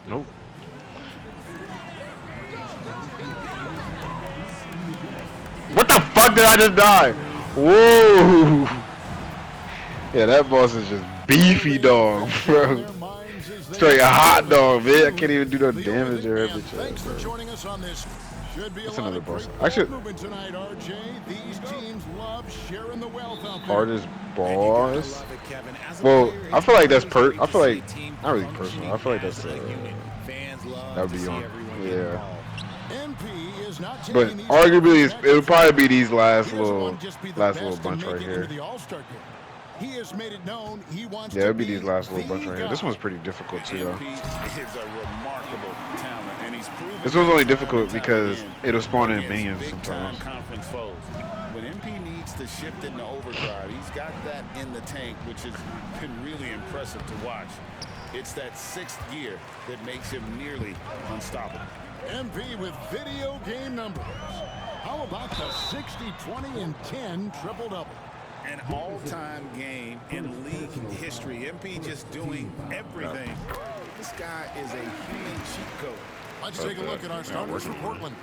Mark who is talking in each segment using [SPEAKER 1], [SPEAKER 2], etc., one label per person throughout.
[SPEAKER 1] Nope. What the fuck did I just die? Whoa. Yeah, that boss is just beefy dog, bro. Straight a hot dog, man. I can't even do no damage or everything,
[SPEAKER 2] Thanks for
[SPEAKER 1] bro.
[SPEAKER 2] joining us on this. Should be a
[SPEAKER 1] That's
[SPEAKER 2] lot
[SPEAKER 1] another
[SPEAKER 2] of
[SPEAKER 1] boss.
[SPEAKER 2] great
[SPEAKER 1] I
[SPEAKER 2] ball
[SPEAKER 1] should
[SPEAKER 2] movement tonight, RJ. These teams love sharing the wealth out there.
[SPEAKER 1] hardest
[SPEAKER 3] And you gotta
[SPEAKER 1] boss.
[SPEAKER 3] love it, Kevin. As a
[SPEAKER 1] Well,
[SPEAKER 3] player,
[SPEAKER 1] I
[SPEAKER 3] it's
[SPEAKER 1] feel like that's
[SPEAKER 3] always great
[SPEAKER 1] I
[SPEAKER 3] to
[SPEAKER 1] feel
[SPEAKER 3] see a
[SPEAKER 1] like
[SPEAKER 3] team
[SPEAKER 1] not really personal.
[SPEAKER 3] functioning
[SPEAKER 1] I feel like
[SPEAKER 3] as
[SPEAKER 1] that's
[SPEAKER 3] a unit. Fans
[SPEAKER 1] that
[SPEAKER 3] love
[SPEAKER 1] would
[SPEAKER 3] to
[SPEAKER 1] be
[SPEAKER 3] see
[SPEAKER 1] on.
[SPEAKER 3] everyone get
[SPEAKER 1] Yeah.
[SPEAKER 3] involved.
[SPEAKER 2] MP is not
[SPEAKER 1] But
[SPEAKER 2] taking these
[SPEAKER 1] arguably,
[SPEAKER 2] matches
[SPEAKER 1] it'll
[SPEAKER 2] for
[SPEAKER 1] probably be
[SPEAKER 2] granted.
[SPEAKER 1] these
[SPEAKER 2] He doesn't want to just be the
[SPEAKER 1] last little
[SPEAKER 2] best and
[SPEAKER 1] bunch
[SPEAKER 2] make
[SPEAKER 1] right
[SPEAKER 2] it into
[SPEAKER 1] here.
[SPEAKER 2] the All-Star game. He has made it known he wants
[SPEAKER 1] Yeah,
[SPEAKER 2] to
[SPEAKER 1] it'll be
[SPEAKER 2] be
[SPEAKER 1] these last little bunch
[SPEAKER 2] the
[SPEAKER 1] right here. This
[SPEAKER 2] guy.
[SPEAKER 1] one's pretty difficult too, though.
[SPEAKER 4] MP is a remarkable talent, and he's proven
[SPEAKER 1] This one's only
[SPEAKER 4] time and
[SPEAKER 1] difficult
[SPEAKER 4] time
[SPEAKER 1] because
[SPEAKER 4] again
[SPEAKER 1] it'll spawn in
[SPEAKER 4] against
[SPEAKER 1] minions
[SPEAKER 4] big-time
[SPEAKER 1] sometimes.
[SPEAKER 4] conference foes. When MP needs to shift into overdrive, he's got that in the tank, which has been really impressive to watch. It's that sixth gear that makes him nearly unstoppable.
[SPEAKER 2] MP with video game numbers. How about the 60, 20, and 10 triple-double?
[SPEAKER 4] An all-time game in league history. MP just doing everything. This guy is a human cheat code.
[SPEAKER 2] Let's take a look at our starters for Portland.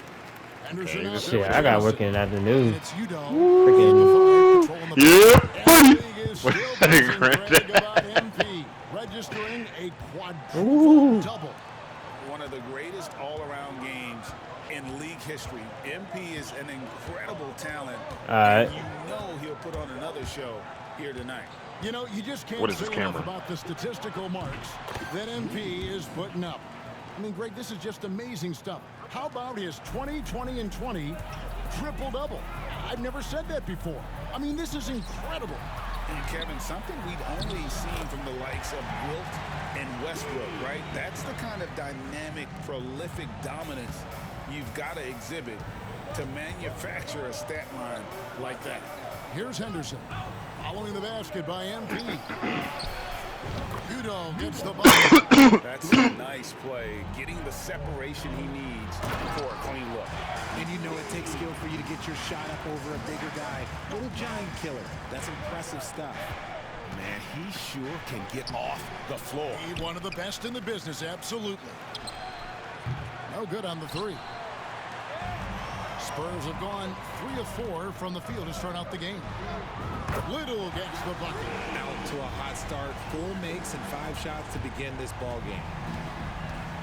[SPEAKER 2] Henderson out there
[SPEAKER 5] Shit,
[SPEAKER 2] with
[SPEAKER 5] I got
[SPEAKER 2] Jamison.
[SPEAKER 5] working at the news.
[SPEAKER 2] It's Udo.
[SPEAKER 5] Freaking.
[SPEAKER 2] Patrolling the
[SPEAKER 1] Yeah,
[SPEAKER 2] ball.
[SPEAKER 1] buddy.
[SPEAKER 2] And the league is
[SPEAKER 1] What
[SPEAKER 2] still
[SPEAKER 1] did I
[SPEAKER 2] buzzing,
[SPEAKER 1] grant
[SPEAKER 2] Greg,
[SPEAKER 1] that?
[SPEAKER 2] about MP, registering a quadruple double.
[SPEAKER 4] One of the greatest all-around games in league history. MP is an incredible talent. And you know he'll put on another show here tonight.
[SPEAKER 2] You know, you just can't
[SPEAKER 1] What is
[SPEAKER 2] say
[SPEAKER 1] this
[SPEAKER 2] enough
[SPEAKER 1] camera?
[SPEAKER 2] about the statistical marks that MP is putting up. I mean, Greg, this is just amazing stuff. How about his 20, 20, and 20 triple-double? I've never said that before. I mean, this is incredible.
[SPEAKER 4] And Kevin, something we've only seen from the likes of Wilt and Westbrook, right? That's the kind of dynamic, prolific dominance you've got to exhibit to manufacture a stat line like that.
[SPEAKER 2] Here's Henderson, following the basket by MP. Udo gets the ball.
[SPEAKER 4] That's a nice play, getting the separation he needs for a clean look.
[SPEAKER 3] And you know it takes skill for you to get your shot up over a bigger guy. Little giant killer. That's impressive stuff.
[SPEAKER 4] Man, he sure can get off the floor.
[SPEAKER 2] He's one of the best in the business, absolutely. No good on the three. Spurs have gone 3 of 4 from the field to start out the game. Little gets the bucket.
[SPEAKER 3] Out to a hot start. 4 makes and 5 shots to begin this ball game.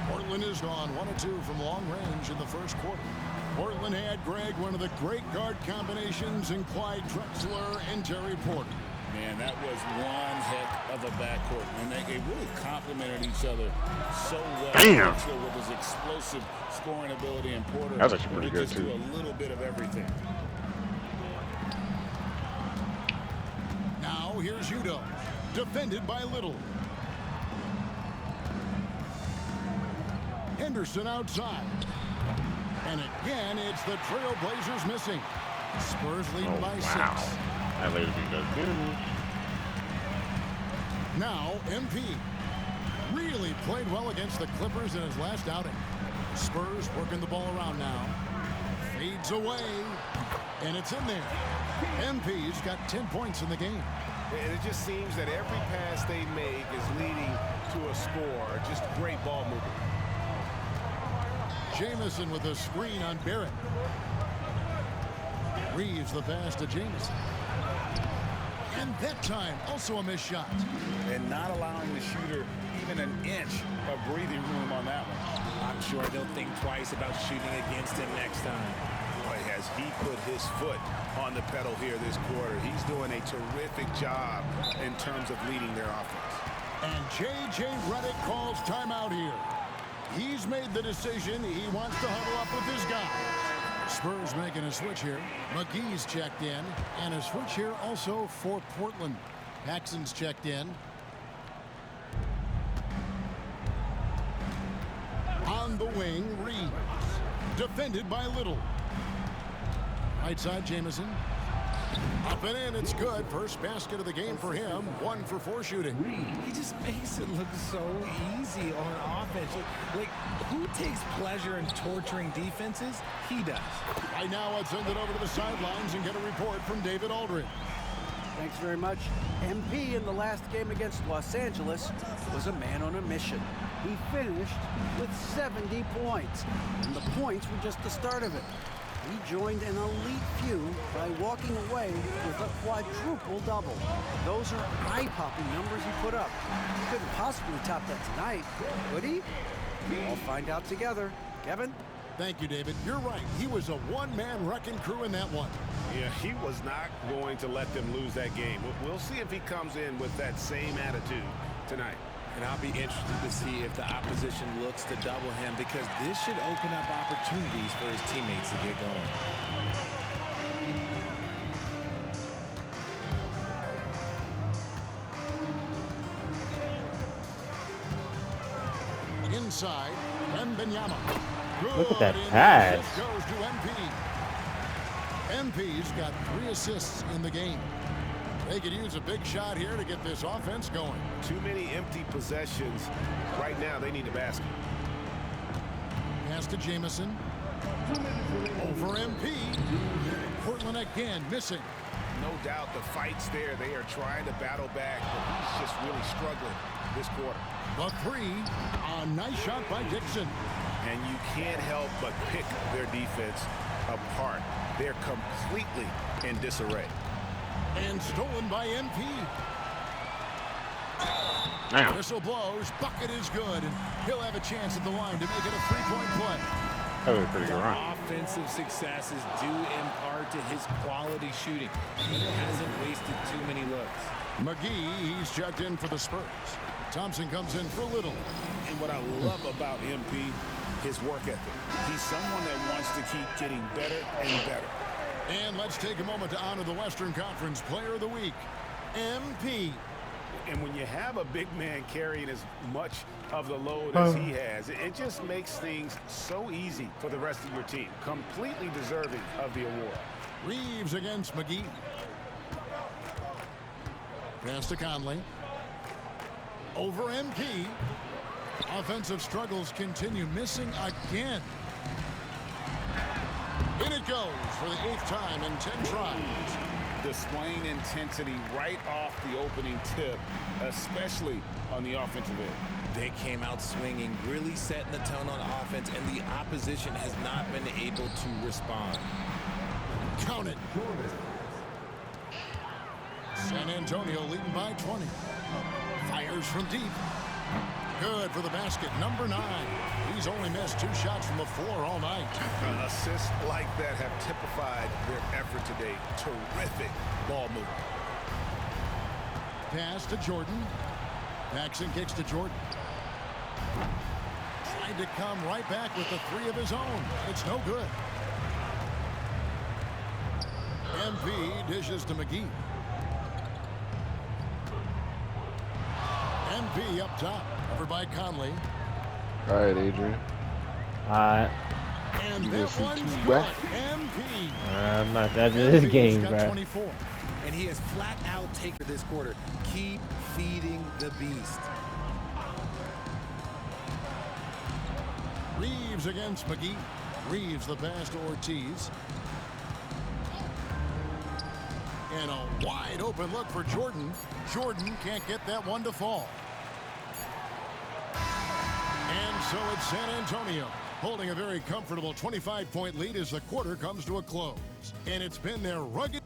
[SPEAKER 2] Portland is gone 1 of 2 from long range in the first quarter. Portland had, Greg, one of the great guard combinations in Clyde Drexler and Terry Porter.
[SPEAKER 4] Man, that was one heck of a backcourt. And they really complemented each other so well.
[SPEAKER 1] Damn.
[SPEAKER 4] Drexler with his explosive scoring ability, and Porter
[SPEAKER 1] That's actually pretty
[SPEAKER 4] would
[SPEAKER 1] good,
[SPEAKER 4] just
[SPEAKER 1] too.
[SPEAKER 4] do a little bit of everything.
[SPEAKER 2] Now here's Udo, defended by Little. Henderson outside. And again, it's the Trailblazers missing. Spurs leading by 6.
[SPEAKER 1] That laser beam does damage.
[SPEAKER 2] Now, MP really played well against the Clippers in his last outing. Spurs working the ball around now. Fades away. And it's in there. MP's got 10 points in the game.
[SPEAKER 6] And it just seems that every pass they make is leading to a score. Just great ball movement.
[SPEAKER 2] Jamison with a screen on Barrett. Reeves the pass to Jamison. And that time, also a missed shot.
[SPEAKER 4] And not allowing the shooter even an inch of breathing room on that one.
[SPEAKER 3] I'm sure they'll think twice about shooting against him next time.
[SPEAKER 6] Boy, has he put his foot on the pedal here this quarter. He's doing a terrific job in terms of leading their offense.
[SPEAKER 2] And J.J. Redick calls timeout here. He's made the decision. He wants to huddle up with his guys. Spurs making a switch here. McGee's checked in. And a switch here also for Portland. Paxson's checked in. On the wing, Reeves. Defended by Little. Right side, Jamison. Up and in, it's good. First basket of the game for him. 1 for 4 shooting.
[SPEAKER 3] He just makes it look so easy on offense. Like, who takes pleasure in torturing defenses? He does.
[SPEAKER 2] Right now, let's send it over to the sidelines and get a report from David Aldridge.
[SPEAKER 7] Thanks very much. MP in the last game against Los Angeles was a man on a mission. He finished with 70 points, and the points were just the start of it. He joined an elite few by walking away with a quadruple double. Those are eye-popping numbers he put up. He couldn't possibly top that tonight, could he? We'll find out together. Kevin?
[SPEAKER 2] Thank you, David. You're right. He was a one-man wrecking crew in that one.
[SPEAKER 6] Yeah, he was not going to let them lose that game. We'll see if he comes in with that same attitude tonight.
[SPEAKER 3] And I'll be interested to see if the opposition looks to double him, because this should open up opportunities for his teammates to get going.
[SPEAKER 2] Inside, Wembanyama.
[SPEAKER 5] Look at that
[SPEAKER 2] Good
[SPEAKER 5] pass.
[SPEAKER 2] assist goes to MP. MP's got 3 assists in the game. They could use a big shot here to get this offense going.
[SPEAKER 6] Too many empty possessions. Right now, they need a basket.
[SPEAKER 2] Pass to Jamison. Over MP. Portland again missing.
[SPEAKER 6] No doubt the fight's there. They are trying to battle back, but he's just really struggling this quarter.
[SPEAKER 2] The 3. A nice shot by Dixon.
[SPEAKER 6] And you can't help but pick their defense apart. They're completely in disarray.
[SPEAKER 2] And stolen by MP.
[SPEAKER 1] Damn.
[SPEAKER 2] Whistle blows. Bucket is good. And he'll have a chance at the line to make it a 3-point play.
[SPEAKER 1] That was a pretty good run.
[SPEAKER 3] Offensive success is due in part to his quality shooting. He hasn't wasted too many looks.
[SPEAKER 2] McGee, he's checked in for the Spurs. Thompson comes in for Little.
[SPEAKER 6] And what I love about MP, his work ethic. He's someone that wants to keep getting better and better.
[SPEAKER 2] And let's take a moment to honor the Western Conference Player of the Week, MP.
[SPEAKER 6] And when you have a big man carrying as much of the load as he has, it just makes things so easy for the rest of your team. Completely deserving of the award.
[SPEAKER 2] Reeves against McGee. Pass to Conley. Over MP. Offensive struggles continue, missing again. In it goes for the 8th time in 10 tries.
[SPEAKER 6] Displaying intensity right off the opening tip, especially on the offensive end.
[SPEAKER 3] They came out swinging, really setting the tone on offense, and the opposition has not been able to respond.
[SPEAKER 2] Count it. San Antonio leading by 20. Fires from deep. Good for the basket. Number 9. He's only missed 2 shots from the floor all night.
[SPEAKER 6] Assists like that have typified their effort today. Terrific ball movement.
[SPEAKER 2] Pass to Jordan. Paxson kicks to Jordan. Tried to come right back with the 3 of his own. It's no good. MP dishes to McGee. MP up top. Covered by Conley.
[SPEAKER 1] All right, Adrian.
[SPEAKER 2] And
[SPEAKER 1] You
[SPEAKER 2] that
[SPEAKER 1] gonna see
[SPEAKER 2] one's
[SPEAKER 1] too
[SPEAKER 2] good.
[SPEAKER 1] wet?
[SPEAKER 2] MP.
[SPEAKER 5] I'm not after this
[SPEAKER 2] MP's
[SPEAKER 5] game,
[SPEAKER 2] got
[SPEAKER 5] bro.
[SPEAKER 2] 24.
[SPEAKER 3] And he has flat out taken this quarter. Keep feeding the beast.
[SPEAKER 2] Reeves against McGee. Reeves the pass to Ortiz. And a wide open look for Jordan. Jordan can't get that one to fall. And so it's San Antonio holding a very comfortable 25-point lead as the quarter comes to a close. And it's been their rugged.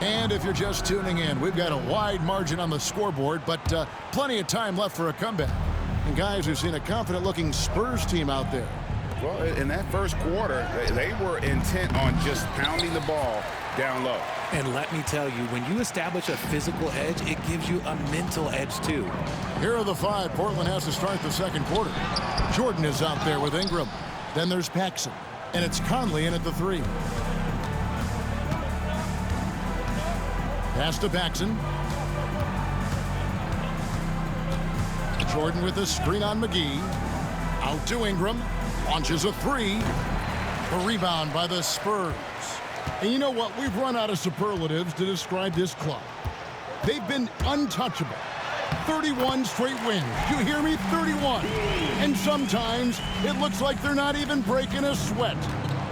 [SPEAKER 2] And if you're just tuning in, we've got a wide margin on the scoreboard, but plenty of time left for a comeback. And guys, we've seen a confident-looking Spurs team out there.
[SPEAKER 6] Well, in that first quarter, they were intent on just pounding the ball down low.
[SPEAKER 3] And let me tell you, when you establish a physical edge, it gives you a mental edge too.
[SPEAKER 2] Here are the 5 Portland has to start the second quarter. Jordan is out there with Ingram. Then there's Paxson. And it's Conley in at the 3. Pass to Paxson. Jordan with a screen on McGee. Out to Ingram. Launches a 3. A rebound by the Spurs. And you know what? We've run out of superlatives to describe this club. They've been untouchable. 31 straight wins. You hear me? 31. And sometimes it looks like they're not even breaking a sweat.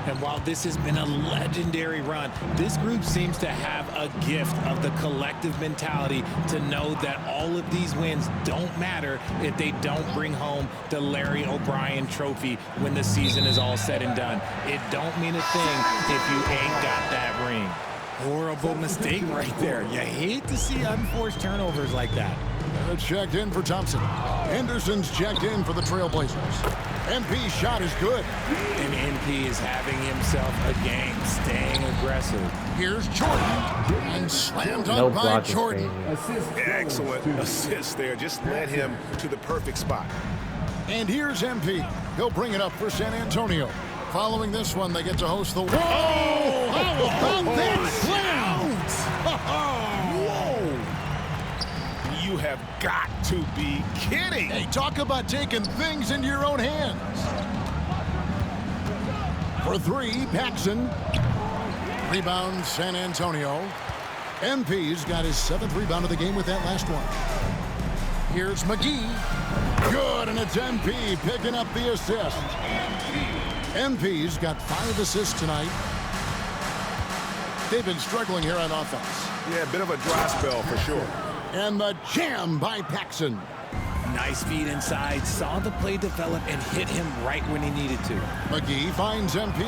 [SPEAKER 3] And while this has been a legendary run, this group seems to have a gift of the collective mentality to know that all of these wins don't matter if they don't bring home the Larry O'Brien trophy when the season is all said and done. It don't mean a thing if you ain't got that ring. Horrible mistake right there. You hate to see unforced turnovers like that.
[SPEAKER 2] And it's checked in for Thompson. Henderson's checked in for the Trailblazers. MP's shot is good.
[SPEAKER 3] And MP is having himself a game, staying aggressive.
[SPEAKER 2] Here's Jordan. And slammed
[SPEAKER 5] No
[SPEAKER 2] up by
[SPEAKER 5] block is
[SPEAKER 2] Jordan.
[SPEAKER 5] crazy.
[SPEAKER 4] Excellent assist there. Just led him to the perfect spot.
[SPEAKER 2] And here's MP. He'll bring it up for San Antonio. Following this one, they get to host the... Whoa! How about that slam?
[SPEAKER 4] Whoa! You have got to be kidding.
[SPEAKER 2] Hey, talk about taking things into your own hands. For three, Paxson. Rebound, San Antonio. MP's got his 7th rebound of the game with that last one. Here's McGee. Good, and it's MP picking up the assist. MP's got 5 assists tonight. They've been struggling here on offense.
[SPEAKER 4] Yeah, a bit of a dry spell for sure.
[SPEAKER 2] And the jam by Paxson.
[SPEAKER 3] Nice feed inside, saw the play develop and hit him right when he needed to.
[SPEAKER 2] McGee finds MP.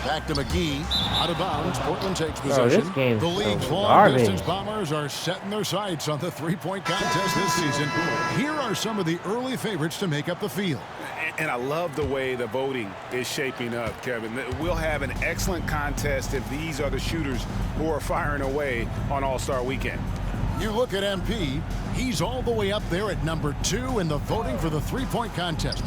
[SPEAKER 2] Back to McGee, out of bounds. Portland takes possession.
[SPEAKER 5] This game's
[SPEAKER 2] The league's
[SPEAKER 5] so
[SPEAKER 2] long-distance
[SPEAKER 5] garbage.
[SPEAKER 2] Bombers are setting their sights on the three-point contest this season. Here are some of the early favorites to make up the field.
[SPEAKER 4] And I love the way the voting is shaping up, Kevin. We'll have an excellent contest if these are the shooters who are firing away on All-Star Weekend.
[SPEAKER 2] You look at MP, he's all the way up there at number 2 in the voting for the three-point contest.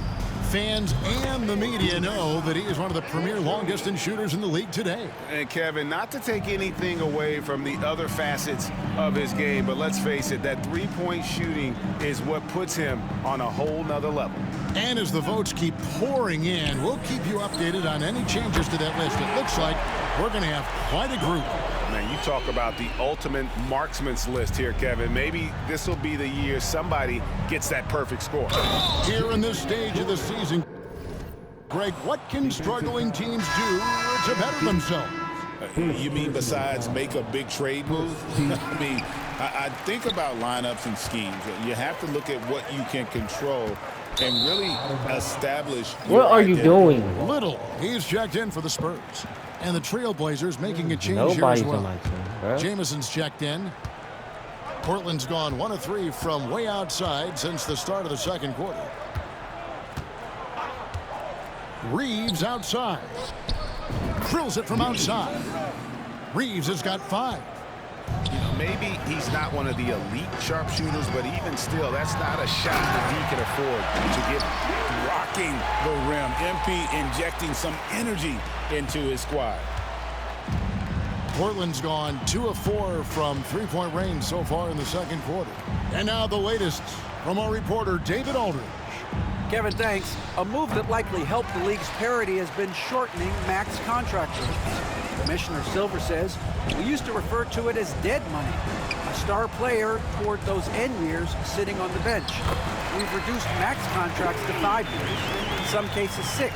[SPEAKER 2] Fans and the media know that he is one of the premier long-distance shooters in the league today.
[SPEAKER 4] And Kevin, not to take anything away from the other facets of his game, but let's face it, that three-point shooting is what puts him on a whole nother level.
[SPEAKER 2] And as the votes keep pouring in, we'll keep you updated on any changes to that list. It looks like we're going to have quite a group.
[SPEAKER 4] Man, you talk about the ultimate marksman's list here, Kevin. Maybe this will be the year somebody gets that perfect score.
[SPEAKER 2] Here in this stage of the season, Greg, what can struggling teams do to better themselves?
[SPEAKER 4] You mean besides make a big trade move? I mean, I think about lineups and schemes. You have to look at what you can control and really establish.
[SPEAKER 5] What are you doing?
[SPEAKER 2] Little, he's checked in for the Spurs. And the Trailblazers making a change here
[SPEAKER 5] Nobody's
[SPEAKER 2] as well.
[SPEAKER 5] on my team, bro.
[SPEAKER 2] Jamison's checked in. Portland's gone 1 of 3 from way outside since the start of the second quarter. Reeves outside. Drills it from outside. Reeves has got 5.
[SPEAKER 4] You know, maybe he's not one of the elite sharpshooters, but even still, that's not a shot that he can afford to get rocking the rim. MP injecting some energy into his squad.
[SPEAKER 2] Portland's gone 2 of 4 from three-point range so far in the second quarter. And now the latest from our reporter, David Aldridge.
[SPEAKER 7] Kevin, thanks. A move that likely helped the league's parity has been shortening max contract terms. Commissioner Silver says we used to refer to it as dead money, a star player toward those end years sitting on the bench. We've reduced max contracts to 5 years, in some cases 6.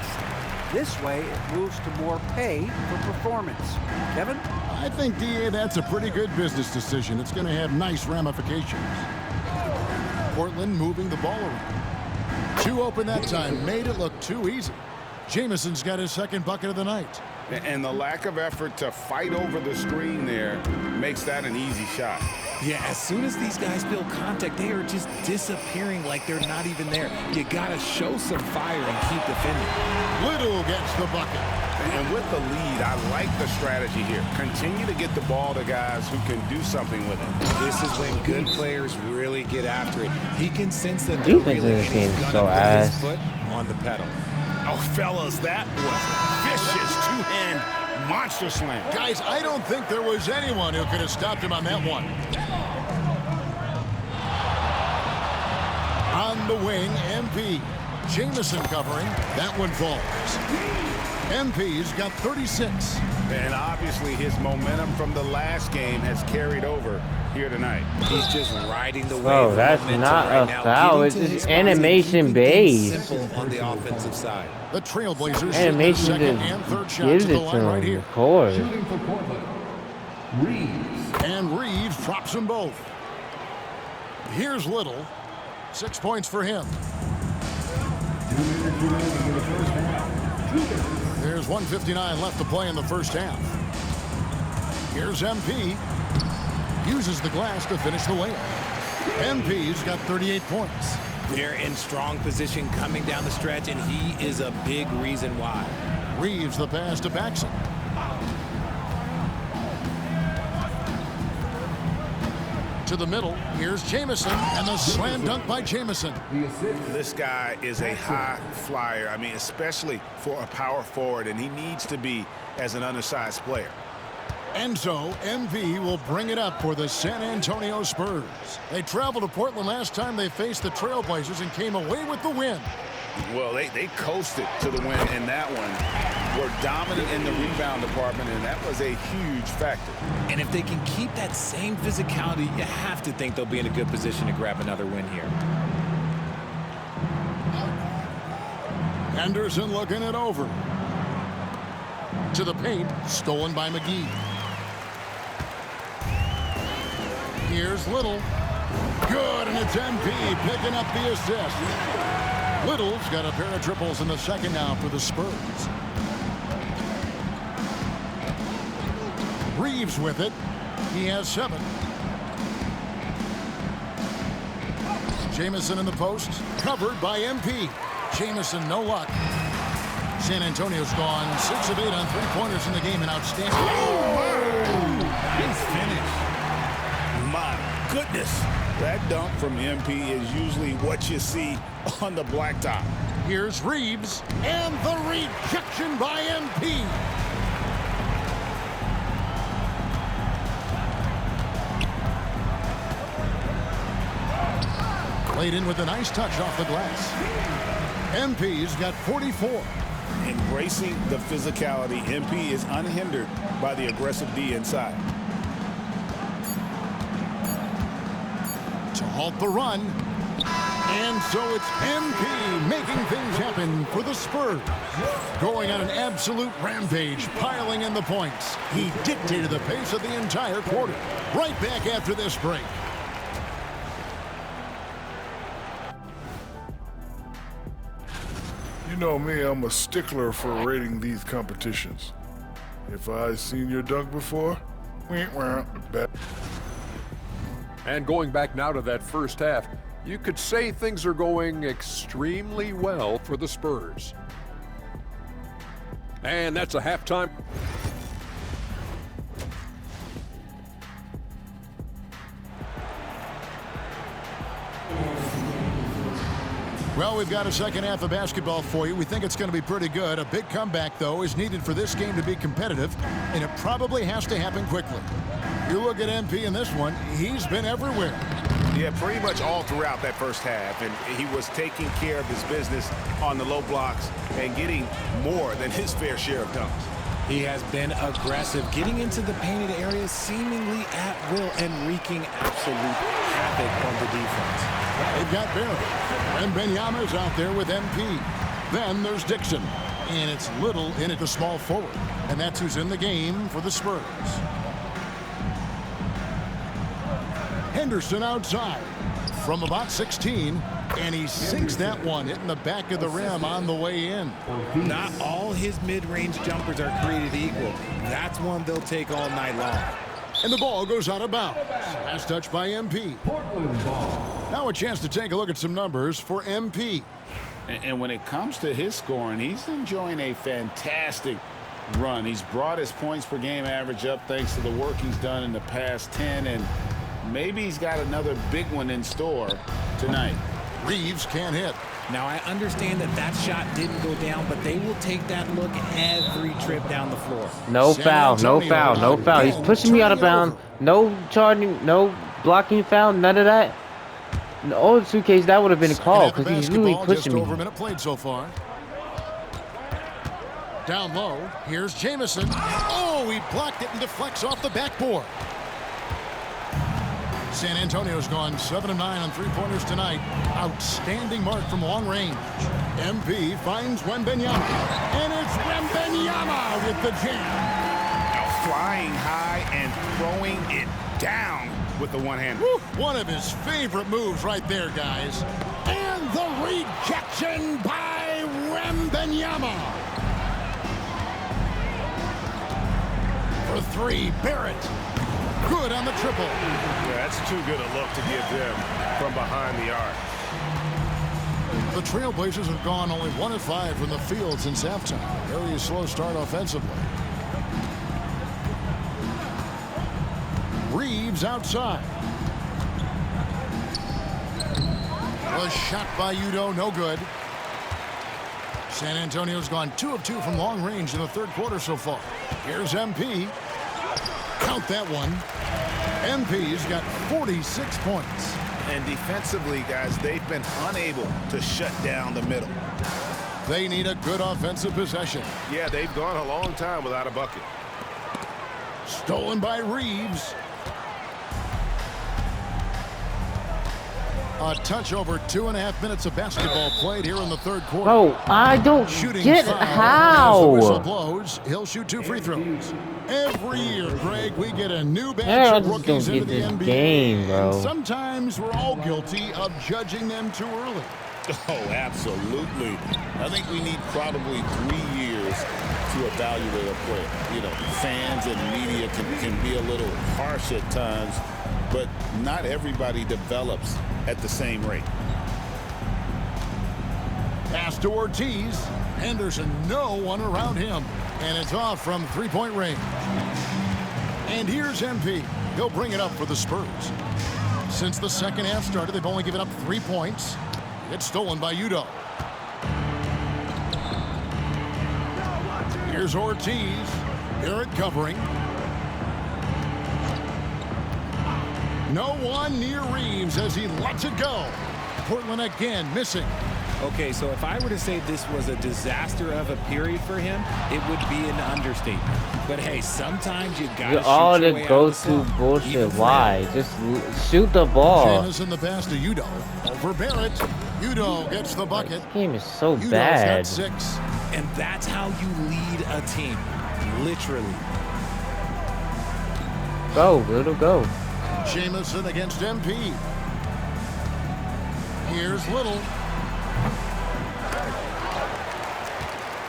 [SPEAKER 7] This way, it moves to more pay for performance. Kevin?
[SPEAKER 2] I think, DA, that's a pretty good business decision. It's going to have nice ramifications. Portland moving the ball around. 2 open that time, made it look too easy. Jamison's got his second bucket of the night.
[SPEAKER 4] And the lack of effort to fight over the screen there makes that an easy shot.
[SPEAKER 3] Yeah, as soon as these guys feel contact, they are just disappearing like they're not even there. You gotta show some fire and keep defending.
[SPEAKER 2] Little gets the bucket.
[SPEAKER 4] And with the lead, I like the strategy here. Continue to get the ball to guys who can do something with it.
[SPEAKER 3] This is when good players really get after it. He can sense that they're
[SPEAKER 5] Defense in
[SPEAKER 3] really
[SPEAKER 5] this game is
[SPEAKER 3] gonna
[SPEAKER 5] so
[SPEAKER 3] put
[SPEAKER 5] ass.
[SPEAKER 3] his foot on the pedal.
[SPEAKER 4] Oh, fellas, that was vicious two-hand monster slam.
[SPEAKER 2] Guys, I don't think there was anyone who could have stopped him on that one. On the wing, MP. Jamison covering. That one falls. MP's got 36.
[SPEAKER 6] And obviously his momentum from the last game has carried over here tonight.
[SPEAKER 3] He's just riding the wave.
[SPEAKER 5] Bro,
[SPEAKER 3] of
[SPEAKER 5] that's
[SPEAKER 3] momentum
[SPEAKER 5] not
[SPEAKER 3] right
[SPEAKER 5] a
[SPEAKER 3] now,
[SPEAKER 5] foul.
[SPEAKER 3] getting
[SPEAKER 5] It's
[SPEAKER 3] to
[SPEAKER 5] just
[SPEAKER 3] his spots and
[SPEAKER 5] animation
[SPEAKER 3] keeping things
[SPEAKER 5] based.
[SPEAKER 3] simple on the offensive side.
[SPEAKER 2] The Trailblazers shoot their
[SPEAKER 5] Animation
[SPEAKER 2] second
[SPEAKER 5] just
[SPEAKER 2] and third shots
[SPEAKER 5] gives
[SPEAKER 2] at
[SPEAKER 5] it
[SPEAKER 2] the
[SPEAKER 5] to
[SPEAKER 2] line right
[SPEAKER 5] him.
[SPEAKER 2] here.
[SPEAKER 5] Of course.
[SPEAKER 8] Shooting for Portland, Reeves.
[SPEAKER 2] And Reeves drops them both. Here's Little. 6 points for him.
[SPEAKER 8] 2 minutes remaining in the first half. 2 minutes.
[SPEAKER 2] There's 1:59 left to play in the first half. Here's MP. Uses the glass to finish the layup. MP's got 38 points.
[SPEAKER 3] They're in strong position coming down the stretch, and he is a big reason why.
[SPEAKER 2] Reeves the pass to Paxson. To the middle. Here's Jamison, and the slam dunk by Jamison.
[SPEAKER 8] The assist.
[SPEAKER 6] This guy is a high flyer. I mean, especially for a power forward, and he needs to be as an undersized player.
[SPEAKER 2] And so, MV will bring it up for the San Antonio Spurs. They traveled to Portland last time they faced the Trailblazers and came away with the win.
[SPEAKER 6] Well, they coasted to the win in that one. Were dominant in the rebound department, and that was a huge factor.
[SPEAKER 3] And if they can keep that same physicality, you have to think they'll be in a good position to grab another win here.
[SPEAKER 2] Henderson looking it over. To the paint, stolen by McGee. Here's Little. Good, and it's MP picking up the assist. Little's got a pair of triples in the second now for the Spurs. Reeves with it. He has 7. Jamison in the post, covered by MP. Jamison, no luck. San Antonio's gone 6 of 8 on 3-pointers in the game, and outstanding.
[SPEAKER 3] Nice finish.
[SPEAKER 6] My goodness, that dunk from MP is usually what you see on the blacktop.
[SPEAKER 2] Here's Reeves, and the rejection by MP. Played in with a nice touch off the glass. MP's got 44.
[SPEAKER 6] Embracing the physicality, MP is unhindered by the aggressive D inside.
[SPEAKER 2] To halt the run. And so it's MP making things happen for the Spurs. Going on an absolute rampage, piling in the points. He dictated the pace of the entire quarter. Right back after this break.
[SPEAKER 9] You know me, I'm a stickler for rating these competitions. If I seen your dunk before, bet.
[SPEAKER 10] And going back now to that first half, you could say things are going extremely well for the Spurs. And that's a halftime.
[SPEAKER 2] Well, we've got a second half of basketball for you. We think it's going to be pretty good. A big comeback, though, is needed for this game to be competitive, and it probably has to happen quickly. You look at MP in this one, he's been everywhere.
[SPEAKER 6] Yeah, pretty much all throughout that first half, and he was taking care of his business on the low blocks and getting more than his fair share of dunks.
[SPEAKER 3] He has been aggressive, getting into the painted areas seemingly at will and wreaking absolute havoc on the defense.
[SPEAKER 2] They've got Barrett, and Benyama's out there with MP. Then there's Dixon, and it's Little in at the small forward, and that's who's in the game for the Spurs. Henderson outside from about 16, and he sinks that one, hitting the back of the rim on the way in.
[SPEAKER 3] Not all his mid-range jumpers are created equal. That's one they'll take all night long.
[SPEAKER 2] And the ball goes out of bounds. Last touch by MP.
[SPEAKER 8] Portland ball.
[SPEAKER 2] Now a chance to take a look at some numbers for MP.
[SPEAKER 6] And when it comes to his scoring, he's enjoying a fantastic run. He's brought his points per game average up thanks to the work he's done in the past 10, and maybe he's got another big one in store tonight.
[SPEAKER 2] Reeves can't hit.
[SPEAKER 3] Now, I understand that shot didn't go down, but they will take that look every trip down the floor.
[SPEAKER 5] No foul, no foul, no foul. He's pushing me out of bounds. No charging, no blocking foul, none of that. In the old 2Ks, that would have been a
[SPEAKER 2] Second
[SPEAKER 5] call
[SPEAKER 2] half of
[SPEAKER 5] because he's really
[SPEAKER 2] basketball, just
[SPEAKER 5] pushing
[SPEAKER 2] over a
[SPEAKER 5] me.
[SPEAKER 2] minute played so far. Down low, here's Jamison. Oh, he blocked it and deflects off the backboard. San Antonio's gone 7 of 9 on three-pointers tonight. Outstanding mark from long range. MP finds Wembanyama. And it's Wembanyama with the jam.
[SPEAKER 4] Flying high and throwing it down with the one hand.
[SPEAKER 2] One of his favorite moves right there, guys. And the rejection by Wembanyama. For three, Barrett. Good on the triple.
[SPEAKER 11] Yeah, that's too good a look to give them from behind the arc.
[SPEAKER 2] The Trailblazers have gone only 1 of 5 from the field since halftime. Very slow start offensively. Reeves outside. A shot by Udo, no good. San Antonio's gone 2 of 2 from long range in the third quarter so far. Here's MP. Count that one. MP's got 46 points.
[SPEAKER 4] And defensively, guys, they've been unable to shut down the middle.
[SPEAKER 2] They need a good offensive possession.
[SPEAKER 11] Yeah, they've gone a long time without a bucket.
[SPEAKER 2] Stolen by Reeves. A touch over 2.5 minutes of basketball played here in the third quarter.
[SPEAKER 5] Bro, I don't get how.
[SPEAKER 2] As the whistle blows, he'll shoot 2 free throws. Every year, Greg, we get a new batch of rookies into the NBA.
[SPEAKER 5] Game, bro.
[SPEAKER 2] And sometimes we're all guilty of judging them too early.
[SPEAKER 4] Oh, absolutely. I think we need probably 3 years to evaluate a player. You know, fans and media can be a little harsh at times, but not everybody develops at the same rate.
[SPEAKER 2] Pass to Ortiz. Henderson, no one around him. And it's off from three-point range. And here's MP. He'll bring it up for the Spurs. Since the second half started, they've only given up 3 points. It's stolen by Udo. Here's Ortiz. Barrett covering. No one near Reeves as he lets it go. Portland again missing.
[SPEAKER 3] Okay, so if I were to say this was a disaster of a period for him, it would be an understatement. But hey, sometimes you gotta shoot
[SPEAKER 5] all
[SPEAKER 3] your
[SPEAKER 5] the
[SPEAKER 3] way out
[SPEAKER 5] go
[SPEAKER 3] of the
[SPEAKER 5] to
[SPEAKER 3] slump.
[SPEAKER 5] bullshit. Why? Just shoot the ball.
[SPEAKER 2] Jamison the pass to Udo. Over Barrett. Udo gets the bucket.
[SPEAKER 5] This game is so
[SPEAKER 2] Udo's
[SPEAKER 5] bad.
[SPEAKER 2] got 6.
[SPEAKER 3] And that's how you lead a team, literally.
[SPEAKER 5] Go, little go.
[SPEAKER 2] Jamison against MP. Here's Little.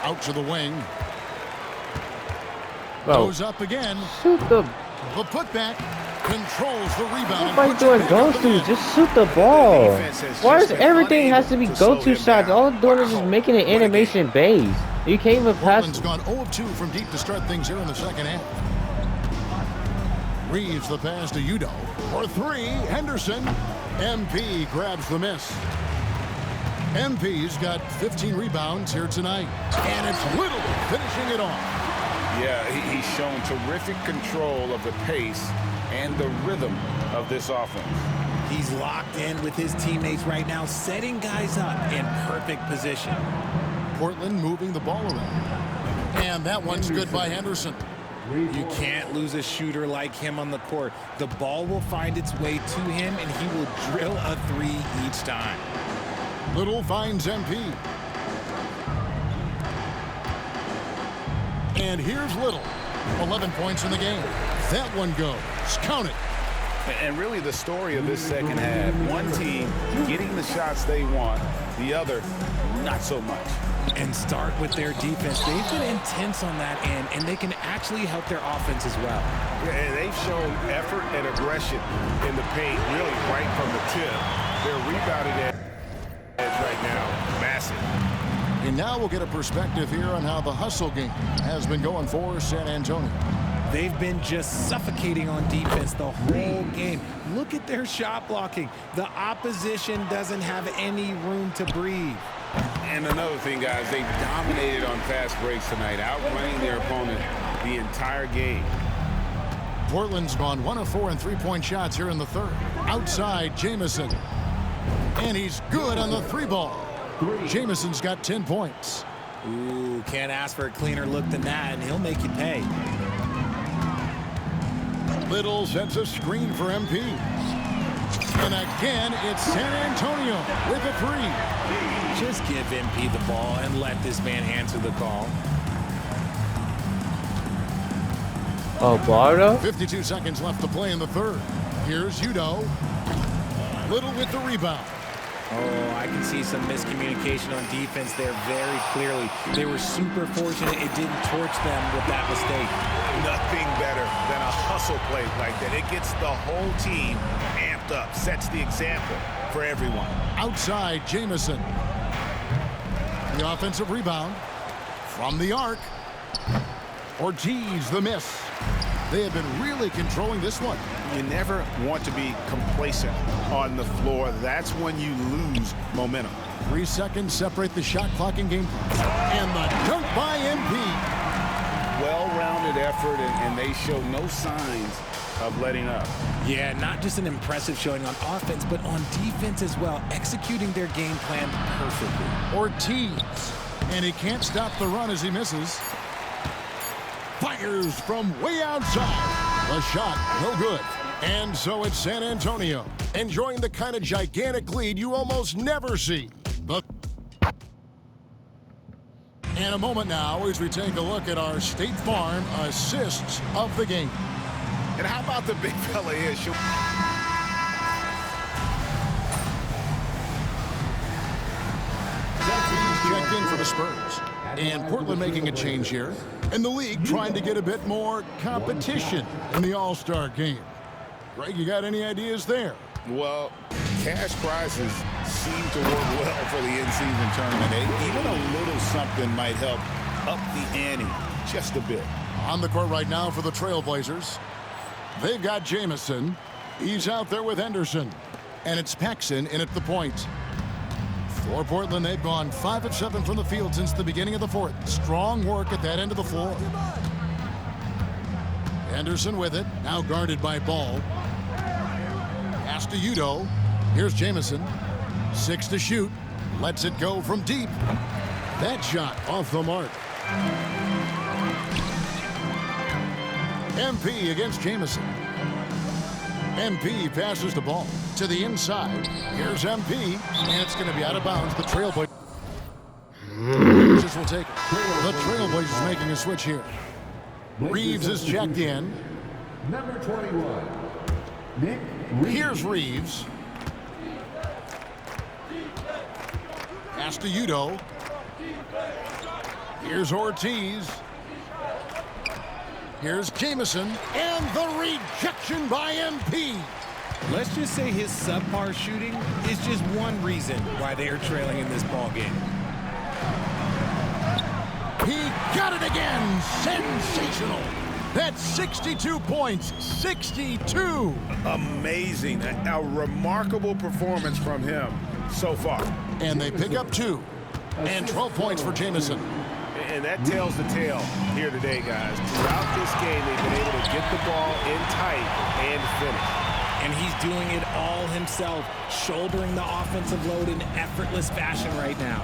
[SPEAKER 2] Out to the wing.
[SPEAKER 5] Bro,
[SPEAKER 2] Goes up again.
[SPEAKER 5] shoot the.
[SPEAKER 2] The putback controls the rebound.
[SPEAKER 5] What are you doing go to? Just shoot the ball. Why does everything has to be go-to shots? All it's doing is just making an animation base. You can't even pass.
[SPEAKER 2] Portland's gone 0 of 2 from deep to start things here in the second half. Reeves the pass to Udo. For 3, Henderson. MP grabs the miss. MP's got 15 rebounds here tonight. And it's Little finishing it off.
[SPEAKER 6] Yeah, he's shown terrific control of the pace and the rhythm of this offense.
[SPEAKER 3] He's locked in with his teammates right now, setting guys up in perfect position.
[SPEAKER 2] Portland moving the ball around. And that one's good by Henderson.
[SPEAKER 3] You can't lose a shooter like him on the court. The ball will find its way to him, and he will drill a 3 each time.
[SPEAKER 2] Little finds MP. And here's Little. 11 points in the game. That one goes. Count it.
[SPEAKER 6] And really the story of this second half, one team getting the shots they want, the other not so much.
[SPEAKER 3] And start with their defense. They've been intense on that end, and they can actually help their offense as well.
[SPEAKER 11] Yeah, and they've shown effort and aggression in the paint, really right from the tip. They're rebounding edge right now, massive.
[SPEAKER 2] And now we'll get a perspective here on how the hustle game has been going for San Antonio.
[SPEAKER 3] They've been just suffocating on defense the whole game. Look at their shot blocking. The opposition doesn't have any room to breathe.
[SPEAKER 6] And another thing, guys, they've dominated on fast breaks tonight, outrunning their opponent the entire game.
[SPEAKER 2] Portland's gone 1 of 4 in three-point shots here in the third. Outside, Jamison. And he's good on the 3-ball. Jamison's got 10 points.
[SPEAKER 3] Ooh, can't ask for a cleaner look than that, and he'll make you pay.
[SPEAKER 2] Little sets a screen for MP. And again, it's San Antonio with a 3.
[SPEAKER 3] Just give MP the ball and let this man answer the call.
[SPEAKER 5] Oh, Bardo?
[SPEAKER 2] 52 seconds left to play in the third. Here's Udo. Little with the rebound.
[SPEAKER 3] Oh, I can see some miscommunication on defense there very clearly. They were super fortunate it didn't torch them with that mistake.
[SPEAKER 4] Nothing better than a hustle play like that. It gets the whole team amped up, sets the example for everyone.
[SPEAKER 2] Outside, Jamison. The offensive rebound from the arc. Ortiz, the miss. They have been really controlling this one.
[SPEAKER 6] You never want to be complacent on the floor. That's when you lose momentum.
[SPEAKER 2] 3 seconds separate the shot clock and game clock. And the dunk by MP.
[SPEAKER 6] Well-rounded effort, and they show no signs of letting up.
[SPEAKER 3] Yeah, not just an impressive showing on offense, but on defense as well, executing their game plan perfectly.
[SPEAKER 2] Ortiz, and he can't stop the run as he misses. Fires from way outside. The shot, no good. And so it's San Antonio, enjoying the kind of gigantic lead you almost never see. And a moment now as we take a look at our State Farm assists of the game.
[SPEAKER 4] And how about the big fella here?
[SPEAKER 2] Checked in for the Spurs. And Portland making a change here. And the league trying to get a bit more competition in the All-Star game. Greg, you got any ideas there?
[SPEAKER 6] Well, cash prizes seem to work well for the in-season tournament. Even a little something might help up the ante just a bit.
[SPEAKER 2] On the court right now for the Trailblazers. They've got Jamison. He's out there with Henderson. And it's Paxson in at the point. For Portland, they've gone 5 of 7 from the field since the beginning of the fourth. Strong work at that end of the floor. Henderson with it, now guarded by Ball. Pass to Udo. Here's Jamison. 6 to shoot. Lets it go from deep. That shot off the mark. MP against Jamison. MP passes the ball to the inside. Here's MP, and it's going to be out of bounds. The Trailblazers will take it. The Trailblazers making a switch here. Reeves is checked in.
[SPEAKER 8] Number 21, Nick Reeves.
[SPEAKER 2] Here's Reeves. Pass to Udo. Here's Ortiz. Here's Jamison, and the rejection by MP.
[SPEAKER 3] Let's just say his subpar shooting is just one reason why they are trailing in this ball game.
[SPEAKER 2] He got it again. Sensational. That's 62 points. 62.
[SPEAKER 6] Amazing. A remarkable performance from him so far.
[SPEAKER 2] And they pick up 2. And 12 points for Jamison.
[SPEAKER 11] And that tells the tale here today, guys. Throughout this game, they've been able to get the ball in tight and finish.
[SPEAKER 3] And he's doing it all himself, shouldering the offensive load in effortless fashion right now.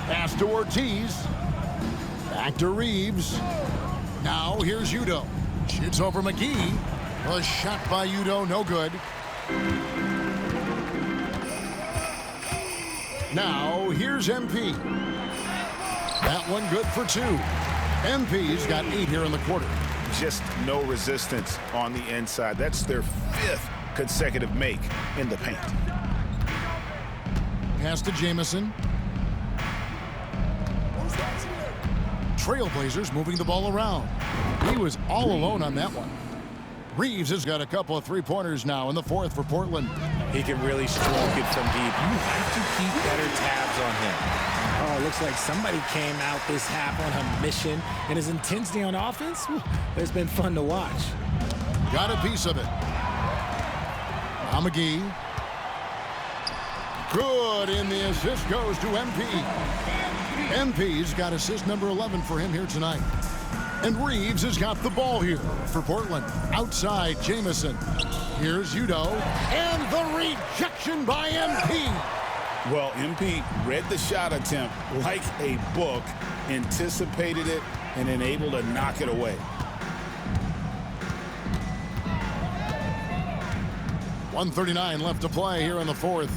[SPEAKER 2] Pass to Ortiz. Back to Reeves. Now here's Udo. Shoots over McGee. A shot by Udo, no good. Now here's MP. That one good for 2. MP's got 8 here in the quarter.
[SPEAKER 6] Just no resistance on the inside. That's their 5th consecutive make in the paint.
[SPEAKER 2] Pass to Jamison. Trailblazers moving the ball around. He was all alone on that one. Reeves has got a couple of 3-pointers now in the fourth for Portland.
[SPEAKER 3] He can really stroke it from deep. You have to keep better tabs on him. Oh, it looks like somebody came out this half on a mission, and his intensity on offense, it's been fun to watch.
[SPEAKER 2] Got a piece of it. Now McGee. Good, and the assist goes to MP. MP's got assist number 11 for him here tonight. And Reeves has got the ball here for Portland. Outside, Jamison. Here's Udo. And the rejection by MP.
[SPEAKER 4] Well, MP read the shot attempt like a book, anticipated it, and then able to knock it away.
[SPEAKER 2] .139 left to play here in the fourth.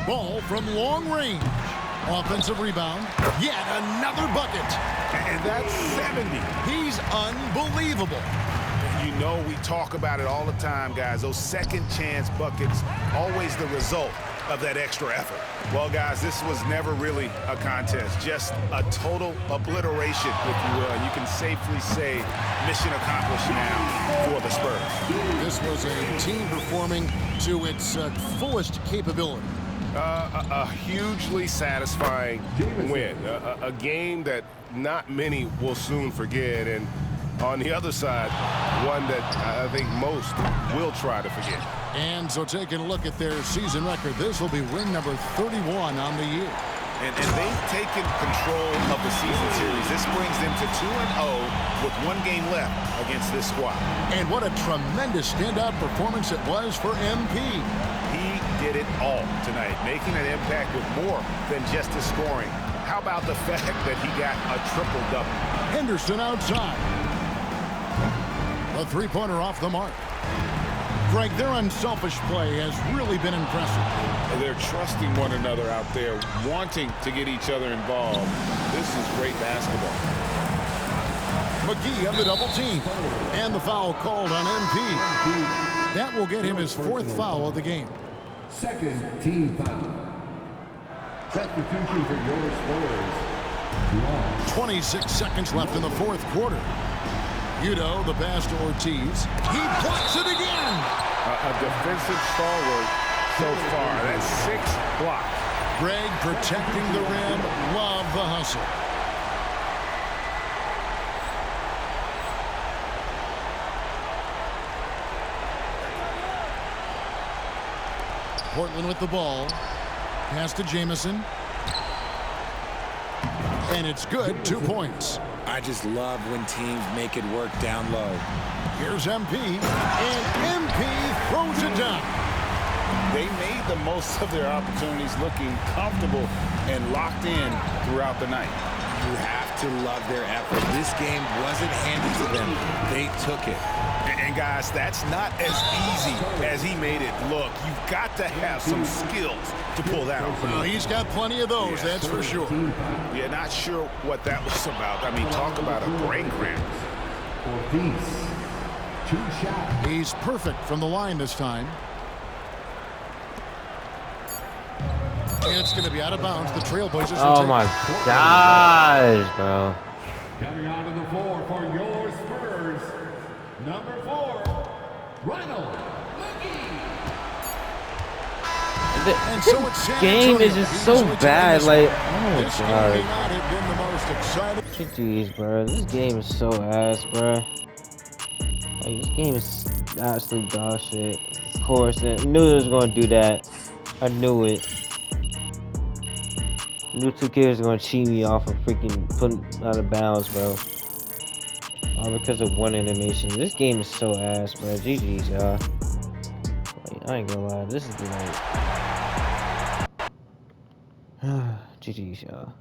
[SPEAKER 2] Ball from long range. Offensive rebound. Yet another bucket.
[SPEAKER 4] And that's 70.
[SPEAKER 2] He's unbelievable.
[SPEAKER 6] You know, we talk about it all the time, guys. Those second chance buckets, always the result of that extra effort. Well, guys, this was never really a contest, just a total obliteration, if you will. And you can safely say mission accomplished now for the Spurs.
[SPEAKER 2] This was a team performing to its fullest capability.
[SPEAKER 11] A hugely satisfying win. A game that not many will soon forget. And on the other side, one that I think most will try to forget.
[SPEAKER 2] And so taking a look at their season record, this will be win number 31 on the year.
[SPEAKER 4] And they've taken control of the season series. This brings them to 2-0 with one game left against this squad.
[SPEAKER 2] And what a tremendous standout performance it was for MP.
[SPEAKER 6] He did it all tonight, making an impact with more than just his scoring. How about the fact that he got a triple-double?
[SPEAKER 2] Henderson outside. A three-pointer off the mark. Greg, their unselfish play has really been impressive.
[SPEAKER 6] They're trusting one another out there, wanting to get each other involved. This is great basketball.
[SPEAKER 2] McGee on the double team. And the foul called on MP. That will get him his fourth foul of the game.
[SPEAKER 8] Second team foul. Substitution for your Spurs.
[SPEAKER 2] 26 seconds left in the fourth quarter. Udo, the pass to Ortiz. He blocks it again.
[SPEAKER 6] A defensive stalwart so far. That's 6 blocks.
[SPEAKER 2] Greg protecting the rim. Love the hustle. Portland with the ball. Pass to Jamison. And it's good. 2 points.
[SPEAKER 3] I just love when teams make it work down low.
[SPEAKER 2] Here's MP. And MP throws it down.
[SPEAKER 6] They made the most of their opportunities, looking comfortable and locked in throughout the night.
[SPEAKER 3] You have to love their effort. This game wasn't handed to them. They took it.
[SPEAKER 6] And guys, that's not as easy as he made it look. You've got to have some skills to pull that off.
[SPEAKER 2] Well, he's got plenty of those, that's for sure.
[SPEAKER 6] Yeah, not sure what that was about. I mean, talk about a brain cramp.
[SPEAKER 2] He's perfect from the line this time. And it's going to be out of bounds. The Trailblazers.
[SPEAKER 5] Oh my gosh, bro.
[SPEAKER 8] Coming onto the floor for your Spurs, number 4, Ronald
[SPEAKER 5] This game is just so bad. Like, oh my god. Jeez, bro. This game is so ass, bro. Like, this game is absolute dog shit. Of course, I knew it was gonna do that. I knew it. New 2K is gonna cheat me off of freaking putting out of bounds, bro. All because of one animation. This game is so ass, bro. GG's, y'all. Like, I ain't gonna lie. This is like GG's, y'all.